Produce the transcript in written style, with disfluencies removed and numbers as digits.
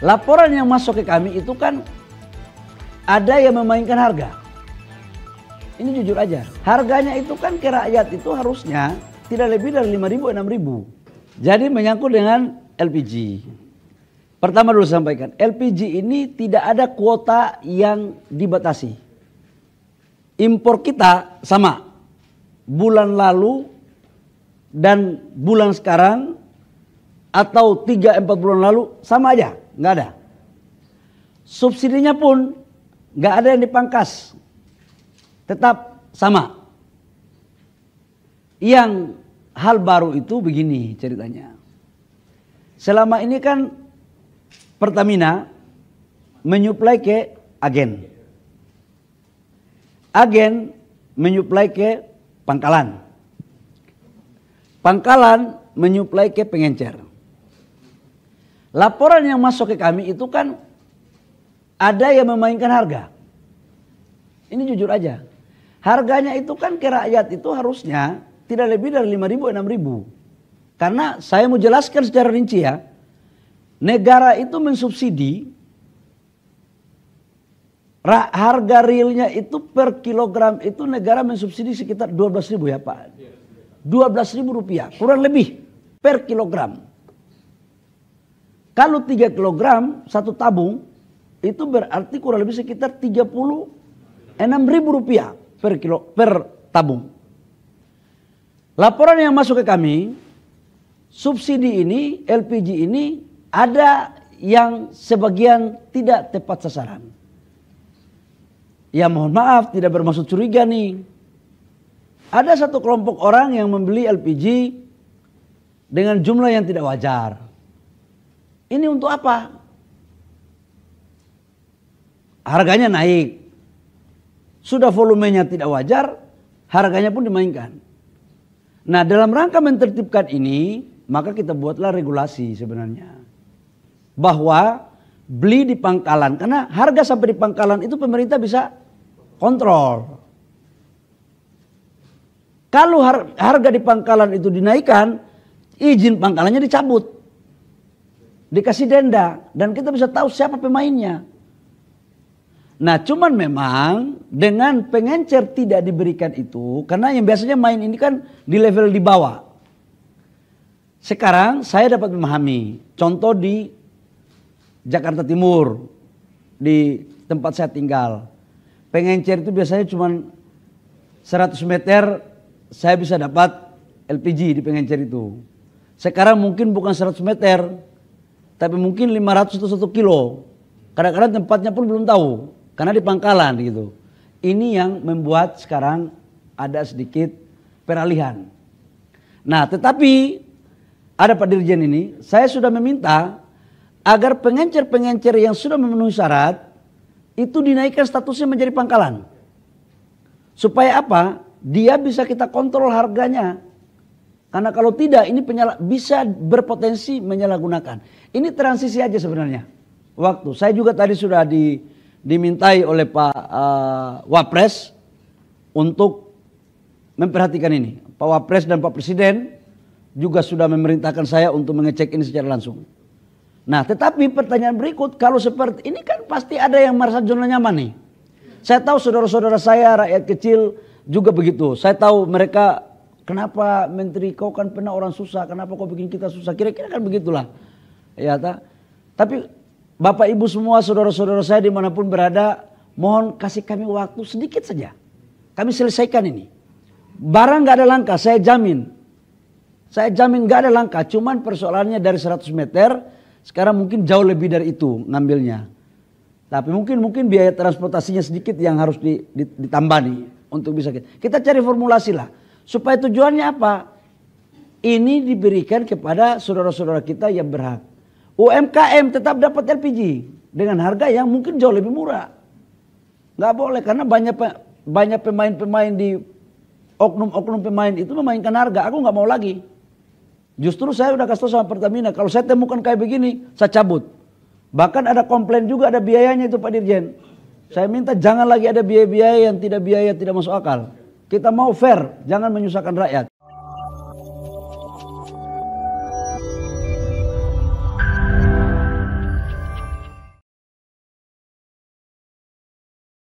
Laporan yang masuk ke kami itu kan ada yang memainkan harga. Ini jujur aja, harganya itu kan ke rakyat itu harusnya tidak lebih dari 5.000, 6.000. Jadi menyangkut dengan LPG. Pertama dulu sampaikan, LPG ini tidak ada kuota yang dibatasi. Impor kita sama. Bulan lalu dan bulan sekarang atau 3-4 bulan lalu sama aja, nggak ada. Subsidinya pun nggak ada yang dipangkas, tetap sama. Yang hal baru itu begini ceritanya. Selama ini kan Pertamina menyuplai ke agen. Agen menyuplai ke pangkalan. Pangkalan menyuplai ke pengencer. Laporan yang masuk ke kami itu kan ada yang memainkan harga. Ini jujur aja. Harganya itu kan ke rakyat itu harusnya tidak lebih dari 5.000, 6.000. Karena saya mau jelaskan secara rinci ya. Negara itu mensubsidi harga realnya itu per kilogram itu negara mensubsidi sekitar 12.000 ya Pak. 12.000 rupiah kurang lebih per kilogram. Kalau 3 kilogram satu tabung itu berarti kurang lebih sekitar 36.000 rupiah per tabung. Laporan yang masuk ke kami, subsidi ini, LPG ini ada yang sebagian tidak tepat sasaran. Ya mohon maaf tidak bermaksud curiga nih. Ada satu kelompok orang yang membeli LPG dengan jumlah yang tidak wajar. Ini untuk apa? Harganya naik. Sudah volumenya tidak wajar, harganya pun dimainkan. Nah dalam rangka mentertibkan ini, maka kita buatlah regulasi sebenarnya. Bahwa beli di pangkalan, karena harga sampai di pangkalan itu pemerintah bisa kontrol. Kalau harga di pangkalan itu dinaikkan, izin pangkalannya dicabut. Dikasih denda, dan kita bisa tahu siapa pemainnya. Nah cuman memang dengan pengencer tidak diberikan itu, karena yang biasanya main ini kan di level di bawah. Sekarang saya dapat memahami, contoh di Jakarta Timur, di tempat saya tinggal. Pengencer itu biasanya cuma 100 meter saya bisa dapat LPG di pengencer itu. Sekarang mungkin bukan 100 meter, tapi mungkin 500 atau 1 kilo. Kadang-kadang tempatnya pun belum tahu, karena di pangkalan gitu. Ini yang membuat sekarang ada sedikit peralihan. Nah tetapi ada Pak Dirjen ini, saya sudah meminta agar pengencer-pengencer yang sudah memenuhi syarat itu dinaikkan statusnya menjadi pangkalan. Supaya apa? Dia bisa kita kontrol harganya. Karena kalau tidak ini bisa berpotensi menyalahgunakan. Ini transisi aja sebenarnya. Waktu saya juga tadi sudah dimintai oleh Pak Wapres untuk memperhatikan ini. Pak Wapres dan Pak Presiden juga sudah memerintahkan saya untuk mengecek ini secara langsung. Nah tetapi pertanyaan berikut, kalau seperti ini kan pasti ada yang merasa zona nyaman nih. Saya tahu saudara-saudara saya rakyat kecil juga begitu. Saya tahu mereka, kenapa Menteri kau kan pernah orang susah, kenapa kau bikin kita susah, kira-kira kan begitulah. Ya, tapi Bapak Ibu semua saudara-saudara saya dimanapun berada, mohon kasih kami waktu sedikit saja. Kami selesaikan ini. Barang gak ada langka, saya jamin. Saya jamin gak ada langka, cuman persoalannya dari 100 meter, sekarang mungkin jauh lebih dari itu ngambilnya. Tapi mungkin biaya transportasinya sedikit yang harus ditambah nih untuk bisa kita cari formulasi lah. Supaya tujuannya apa? Ini diberikan kepada saudara-saudara kita yang berhak. UMKM tetap dapat LPG dengan harga yang mungkin jauh lebih murah. Nggak boleh karena banyak pemain-pemain di oknum-oknum pemain itu memainkan harga. Aku nggak mau lagi. Justru saya udah kasih tahu sama Pertamina, kalau saya temukan kayak begini, saya cabut. Bahkan ada komplain juga, ada biayanya itu Pak Dirjen. Saya minta jangan lagi ada biaya-biaya yang tidak masuk akal. Kita mau fair, jangan menyusahkan rakyat.